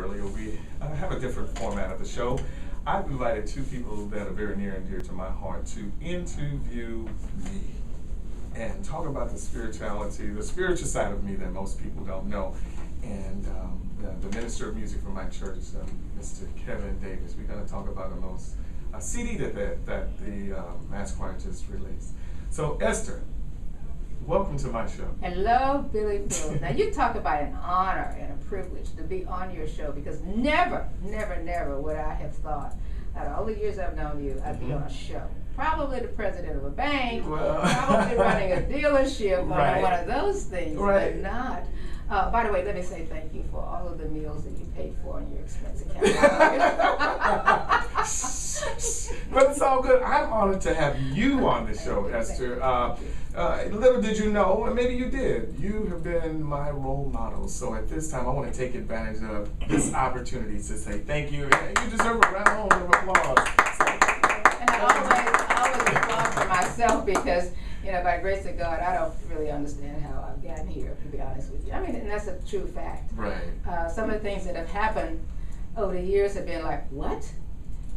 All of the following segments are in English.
earlier, we have a different format of the show. I've invited two people that are very near and dear to my heart to interview me and talk about the spirituality, the spiritual side of me that most people don't know. And the minister of music from my church, Mr. Ester Davis. We're going to talk about a CD that the Mass Choir just released. So, Esther, welcome to my show. Hello, Billy Phil. Now, you talk about an honor and a privilege to be on your show, because never would I have thought, out of all the years I've known you, I'd be on a show. Probably the president of a bank, probably running a dealership, right. One of those things, right. But not. By the way, let me say thank you for all of the meals that you paid for on your expense account. But it's all good. I'm honored to have you on the show, Esther. Little did you know, and maybe you did, you have been my role model. So at this time, I want to take advantage of this opportunity to say thank you. You deserve a round of applause. And I always applaud for myself, because, you know, by the grace of God, I don't really understand how I've gotten here, to be honest with you. I mean, and that's a true fact. Right. Some of the things that have happened over the years have been like, what?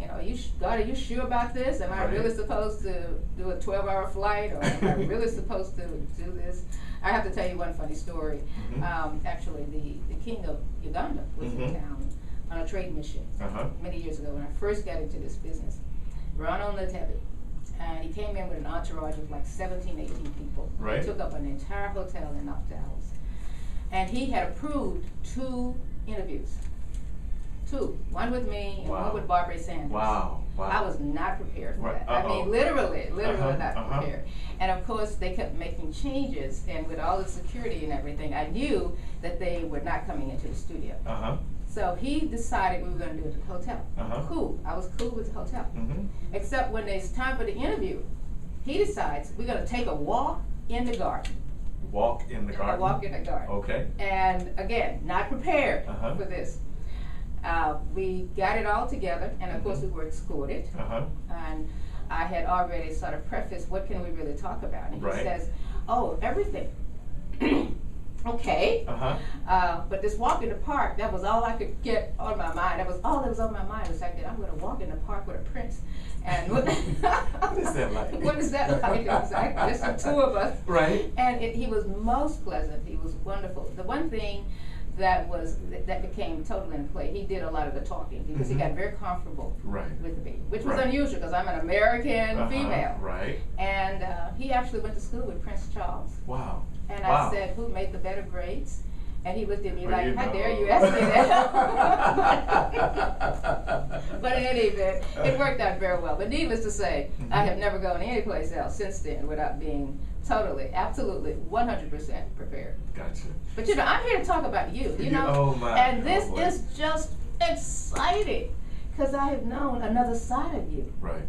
You know, God, are you sure about this? Am I really supposed to do a 12-hour flight, or am I really supposed to do this? I have to tell you one funny story. Actually, the king of Uganda was in town on a trade mission many years ago when I first got into this business. Ronald Natebi. And he came in with an entourage of like 17, 18 people. Right. He took up an entire hotel in North Dallas. And he had approved 2 interviews. 2. One with me and one with Barbara Sanders. Wow. I was not prepared for that. I mean, literally not prepared. And of course, they kept making changes, and with all the security and everything, I knew that they were not coming into the studio. So he decided we were going to do it at the hotel. Cool. I was cool with the hotel. Except when it's time for the interview, he decides we're going to take a walk in the garden. Walk in the garden? A walk in the garden. Okay. And again, not prepared for this. We got it all together, and of course we were escorted. And I had already sort of prefaced, what can we really talk about? And he says, oh, everything. Okay. But this walk in the park, that was all I could get on my mind. That was all that was on my mind, was like that I'm going to walk in the park with a prince. And what is that like? What is that like? Exactly. Just the 2 of us. Right. And he was most pleasant. He was wonderful. The one thing that became totally in play, he did a lot of the talking, because he got very comfortable with me, which was unusual, because I'm an American female. Right. And he actually went to school with Prince Charles. Wow. And I said, who made the better grades? And he looked at me like, how dare you ask me that? But in any event, it worked out very well. But needless to say, I have never gone anyplace else since then without being totally, absolutely, 100% prepared. Gotcha. But you know, I'm here to talk about you, you know? Oh my. And this is just exciting, because I have known another side of you. Right.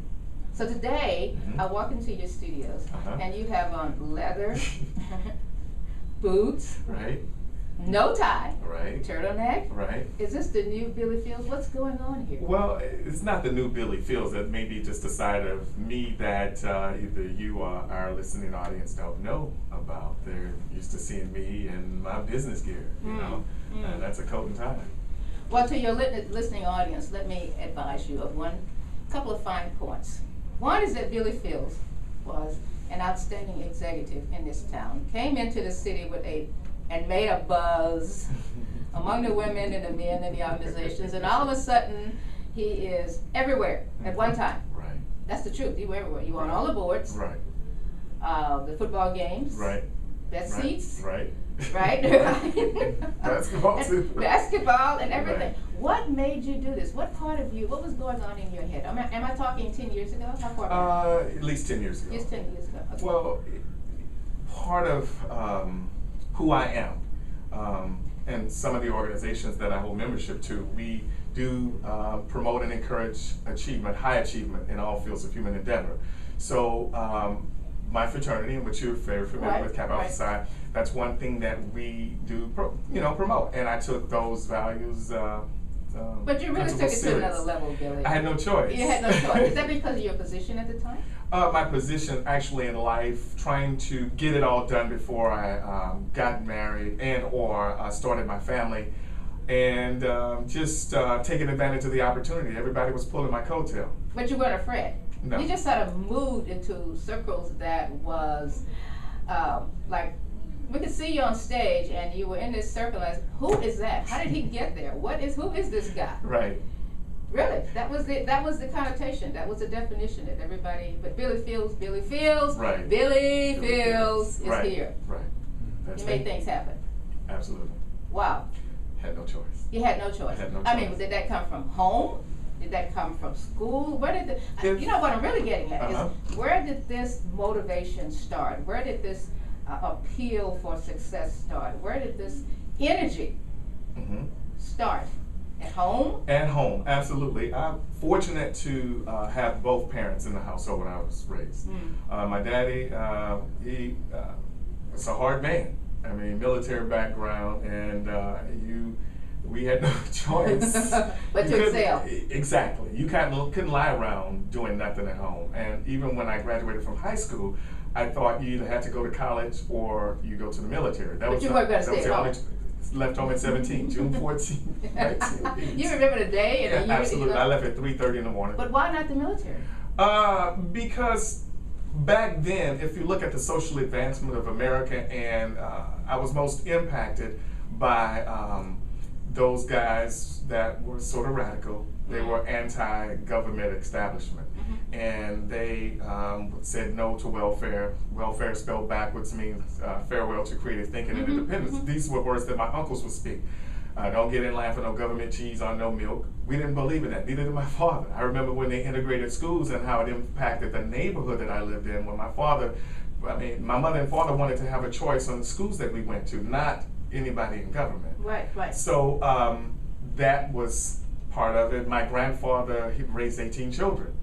So today, I walk into your studios, and you have on leather, boots, no tie, turtleneck. Right. Is this the new Billy Fields? What's going on here? Well, it's not the new Billy Fields. That may be just a side of me that either you or our listening audience don't know about. They're used to seeing me in my business gear, you know, and that's a coat and tie. Well, to your listening audience, let me advise you of couple of fine points. One is that Billy Fields was an outstanding executive in this town. Came into the city and made a buzz among the women and the men in the organizations, and all of a sudden he is everywhere at one time. Right. That's the truth. You were everywhere. You were on all the boards. Right. The football games. Right. Best seats. Right. Right. Basketball too. Basketball and everything. Right. What made you do this? What part of you? What was going on in your head? Am I talking 10 years ago? How far back? At least 10 years ago. Just 10 years ago. Okay. Well, part of who I am, and some of the organizations that I hold membership to, we do promote and encourage achievement, high achievement in all fields of human endeavor. So my fraternity, in which you're very familiar with, Kappa Alpha Psi, that's one thing that we do, promote. And I took those values. But you really took it to another level, Billy. I had no choice. You had no choice. Is that because of your position at the time? My position actually in life, trying to get it all done before I got married and or started my family. and just taking advantage of the opportunity. Everybody was pulling my coattail. But you weren't afraid. No. You just sort of moved into circles that was like, we could see you on stage and you were in this circle as, who is that? How did he get there? Who is this guy? Right. Really, that was the connotation, that was the definition that everybody, but Billy Fields, right. Billy Fields is right. here. Right. That's You made it. things happen. Absolutely. Wow. Had no choice. You had no choice. Had no I mean, choice. did that come from home? Did that come from school? Where did you know what I'm really getting at is, where did this motivation start? Where did this appeal for success start? Where did this energy start? At home? At home, absolutely. I'm fortunate to have both parents in the household when I was raised. My daddy, he was a hard man. I mean, military background, and we had no choice. But to excel. Exactly. You couldn't lie around doing nothing at home. And even when I graduated from high school, I thought you either had to go to college or you go to the military. But you weren't going to stay at home. Left home at 17, June 14, 1980. You remember the day? And yeah, absolutely. I left at 3:30 in the morning. But why not the military? Because back then, if you look at the social advancement of America, and I was most impacted by those guys that were sort of radical. They were anti-government establishment. And they said no to welfare. Welfare spelled backwards means farewell to creative thinking and independence. These were words that my uncles would speak. Don't get in line for no government cheese on no milk. We didn't believe in that, neither did my father. I remember when they integrated schools and how it impacted the neighborhood that I lived in. When my mother and father wanted to have a choice on the schools that we went to, not anybody in government. Right. So that was part of it. My grandfather, he raised 18 children.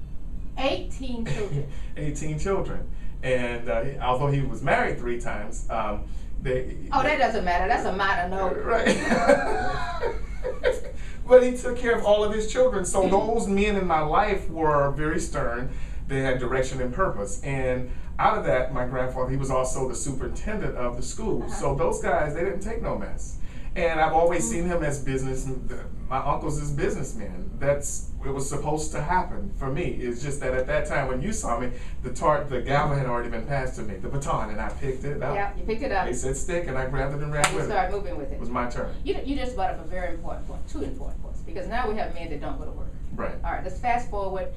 18 children. 18 children. And although he was married 3 times, that doesn't matter. That's a minor note. Right. But he took care of all of his children. So those men in my life were very stern. They had direction and purpose. And out of that, my grandfather, he was also the superintendent of the school. So those guys, they didn't take no mess. And I've always seen him as my uncles as businessmen. It was supposed to happen for me. It's just that at that time when you saw me, the gavel had already been passed to me, the baton, and I picked it up. Yeah, you picked it up. They said stick, and I grabbed it and ran with it. You started moving with it. It was my turn. You just brought up a very important point, 2 important points, because now we have men that don't go to work. Right. All right, let's fast forward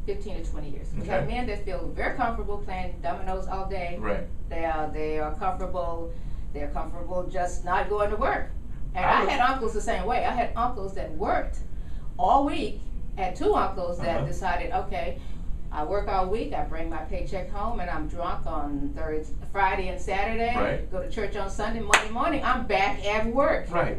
15 to 20 years. We have men that feel very comfortable playing dominoes all day. Right. They are comfortable. They're comfortable just not going to work. And I had uncles the same way. I had uncles that worked all week. I had 2 uncles that decided, okay, I work all week, I bring my paycheck home, and I'm drunk on Friday and Saturday. Right. Go to church on Sunday, Monday morning, I'm back at work. Right.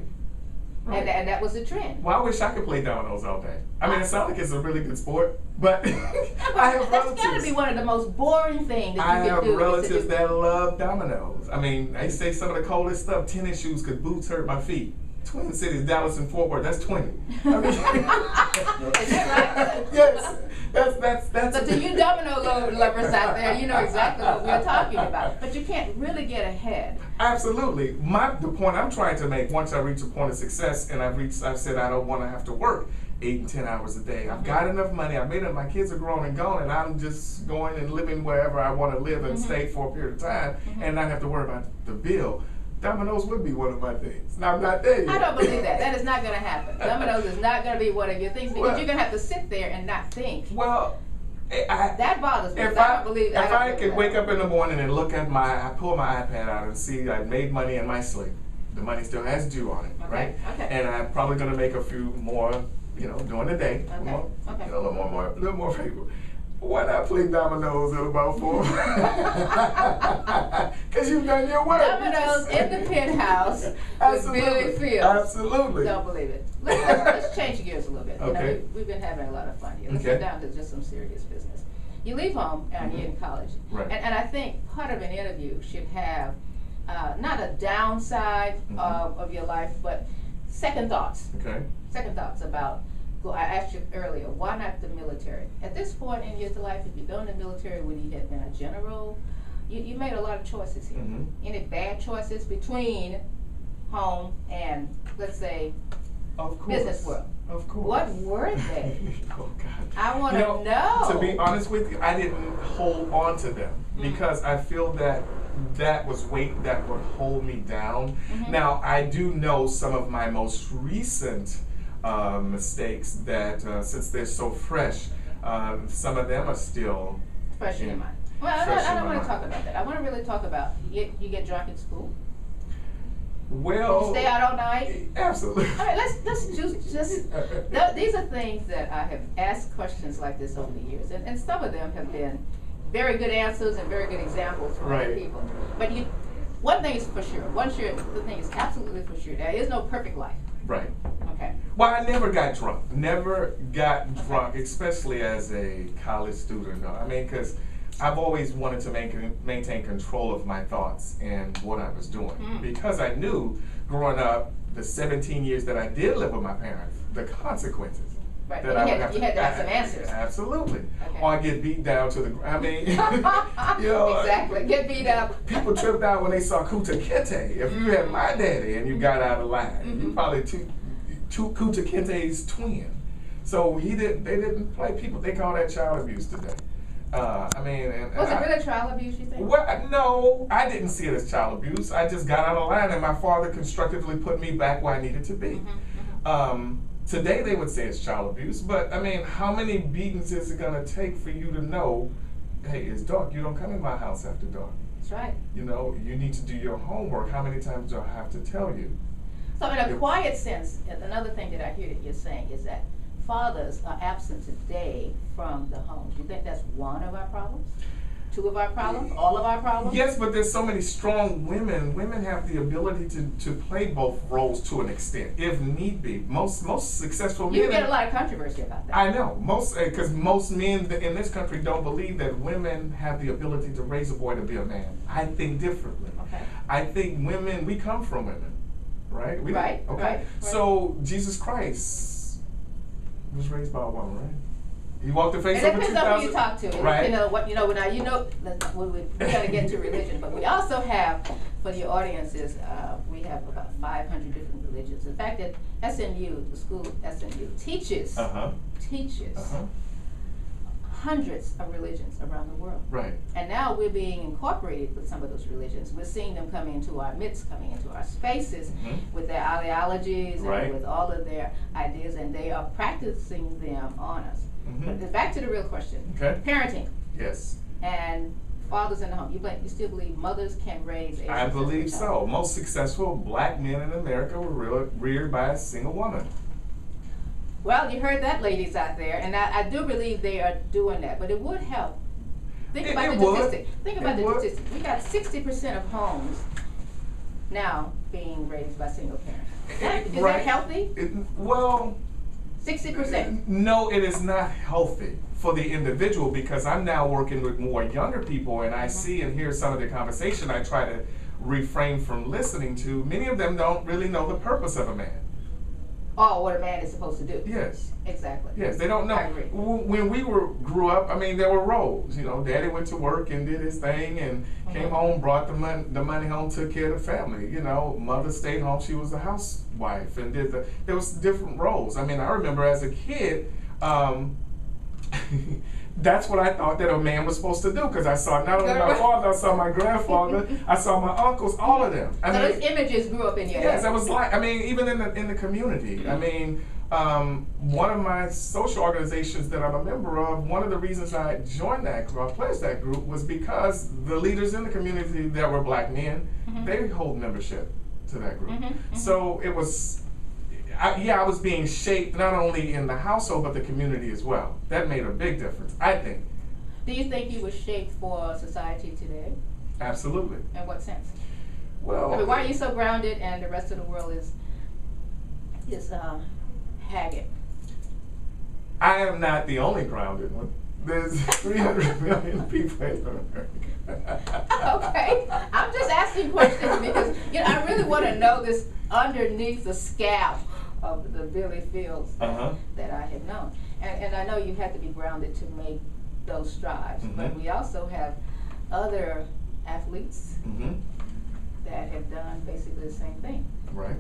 And that was the trend. Well, I wish I could play dominoes all day. I mean, it sounds like it's a really good sport, but I have relatives. That's got to be one of the most boring things that you can do. I have relatives that love dominoes. I mean, they say some of the coldest stuff. Tennis shoes could boots hurt my feet. Twin Cities, Dallas and Fort Worth, that's 20. I mean, is that right? Yes. That's But to you domino lovers out there, you know exactly what we're talking about. But you can't really get ahead. Absolutely. The point I'm trying to make, once I reach a point of success and I've said I don't want to have to work 8 and 10 hours a day. I've got enough money, I've made it, my kids are grown and gone, and I'm just going and living wherever I want to live and stay for a period of time and not have to worry about the bill. Dominoes would be one of my things. Now, I'm not there yet. I don't believe that. That is not going to happen. Dominoes is not going to be one of your things because you're going to have to sit there and not think. Well, that bothers me. If I could wake up in the morning and look at I pull my iPad out and see I made money in my sleep. The money still has due on it, right? Okay. And I'm probably going to make a few more, during the day. Okay. A little more people. Why not play dominoes at about 4? Because you've done your work. Dominoes in the penthouse with Billy Fields. Absolutely. Don't believe it. Let's change gears a little bit. Okay. We've been having a lot of fun here. Let's get down to just some serious business. You leave home and you're in college. Right. And I think part of an interview should have not a downside of your life, but second thoughts. Okay. Second thoughts about, I asked you earlier, why not the military? At this point in your life, if you go in the military when you had been a general, you made a lot of choices here. Any bad choices between home and, let's say, Of course. business world. Of course. What were they? Oh God. I want to know. To be honest with you, I didn't hold on to them because I feel that that was weight that would hold me down. Now, I do know some of my most recent mistakes that since they're so fresh, some of them are still fresh in your mind. Well, I don't want to talk about that. I want to really talk about you get drunk at school. Well, you stay out all night. Absolutely. All right, let's just these are things that I have asked questions like this over the years, and some of them have been very good answers and very good examples for other people. But one thing is for sure. The thing is absolutely for sure. There is no perfect life. Right. Okay. Well, I never got drunk. Never got drunk, especially as a college student. I mean, because I've always wanted to maintain control of my thoughts and what I was doing. Because I knew growing up, the 17 years that I did live with my parents, the consequences. Right. That you had to have some answers. Absolutely. Okay. Or I get beat down to the, I mean, you know. Exactly. Get beat up. People tripped out when they saw Kunta Kinte. If you had my daddy and you got out of line, you probably Kunta Kinte's twin. So they didn't play people. They call that child abuse today. I mean, was it really child abuse, you think? Well, no, I didn't see it as child abuse. I just got out of line, and my father constructively put me back where I needed to be. Today, they would say it's child abuse, but I mean, how many beatings is it going to take for you to know, hey, it's dark, you don't come in my house after dark? That's right. You know, you need to do your homework. How many times do I have to tell you? So in a quiet sense, another thing that I hear that you're saying is that fathers are absent today from the home. Do you think that's one of our problems? Two of our problems? All of our problems? Yes, but there's so many strong women. Women have the ability to play both roles to an extent, if need be. Most successful men. You get a lot of controversy about that. I know. Because most men in this country don't believe that women have the ability to raise a boy to be a man. I think differently. Okay. I think women, we come from women, right? Right. Okay. Right. So Jesus Christ was raised by a woman, right? He walked the face and over 2,000. It depends on who you talk to. Right. We got to get into religion, but we also have, for your audiences, we have about 500 different religions. In fact, at SMU, the school SMU teaches hundreds of religions around the world. Right. And now we're being incorporated with some of those religions. We're seeing them coming into our midst, coming into our spaces with their ideologies and with all of their ideas, and they are practicing them on us. But back to the real question. Okay. Parenting. Yes. And fathers in the home. You still believe mothers can raise a I believe so. Most successful black men in America were reared by a single woman. Well, you heard that, ladies out there, and I do believe they are doing that, but it would help. Think about the statistic. Think about the statistic. We got 60% of homes now being raised by single parents. Is that healthy? Well, 60%. No, it is not healthy for the individual, because I'm now working with more younger people, and I see and hear some of the conversation I try to refrain from listening to. Many of them don't really know the purpose of a man. Oh, what a man is supposed to do. Yes. Exactly. Yes, they don't know. I agree. When we grew up, I mean, there were roles. You know, daddy went to work and did his thing and came home, brought the money home, took care of the family. You know, mother stayed home, she was a housewife and there was different roles. I mean, I remember as a kid, that's what I thought that a man was supposed to do, because I saw not only my father, I saw my grandfather, I saw my uncles, all of them. So those images grew up in your head. Yes, I was like, I mean, even in the community. I mean, one of my social organizations that I'm a member of, one of the reasons I joined that group, I pledged that group, was because the leaders in the community that were black men, they hold membership to that group. So it was, I was being shaped not only in the household, but the community as well. That made a big difference, I think. Do you think you were shaped for society today? Absolutely. In what sense? Well, I mean, why are you so grounded and the rest of the world is haggard? I am not the only grounded one. There's 300 million people in America. Okay, I'm just asking questions because I really want to know this underneath the scalp of the Billy Fields that I have known. And I know you had to be grounded to make those strides, but we also have other athletes that have done basically the same thing. Right.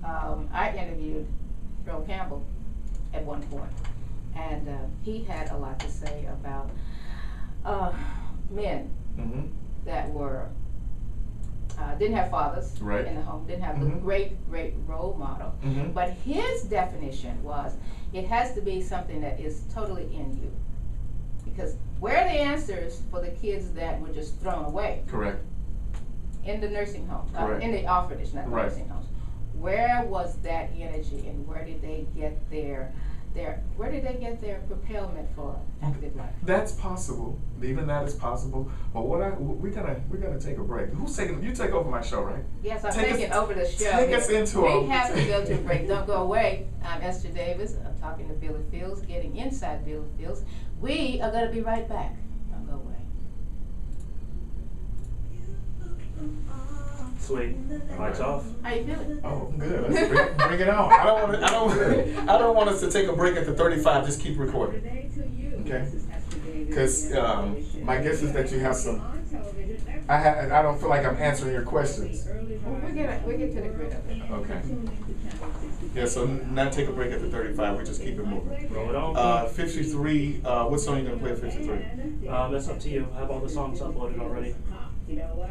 I interviewed Earl Campbell at one point, and he had a lot to say about men Mm-hmm. that were didn't have fathers Right. in the home, didn't have Mhm. the great role model. Mhm. But his definition was, it has to be something that is totally in you. Because where are the answers for the kids that were just thrown away Correct. in the nursing home, Correct. in the orphanage, not the Right. nursing homes? Where was that energy, and where did they get their propelment for active life? That's possible. Even that is possible. But we're gonna take a break. Who's taking? You take over my show, right? Yes, I'm Take us- taking over the show. take us into we a- have to go to a break. Don't go away. I'm Esther Davis. I'm talking to Billy Fields, getting inside Billy Fields. We are going to be right back. Don't go away. Sweet. Lights off. How you feeling? Oh, good. Let's bring it on. I don't want us to take a break at the 35. Just keep recording. Okay. Because my guess is that you have some. I don't feel like I'm answering your questions. Well, we get to the grid of it. Okay. Yeah. So not take a break at the 35. We just keep it moving. Roll it on. 53. What song you gonna play at 53? That's up to you. I have all the songs uploaded already. You know what?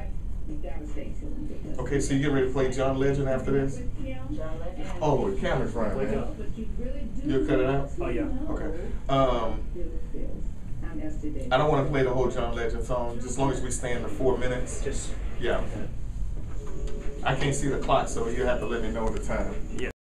You gotta stay tuned because Okay. So you get ready to play John Legend after this? John Legend. Oh, the camera's running, Wake man. up. but you really do. You'll cut it out? Oh, yeah. Okay. Billy Fields. I'm Esther Davis. I don't want to play the whole John Legend song, just as long as we stay in the 4 minutes. Just, Yeah. I can't see the clock, so you have to let me know the time. yeah.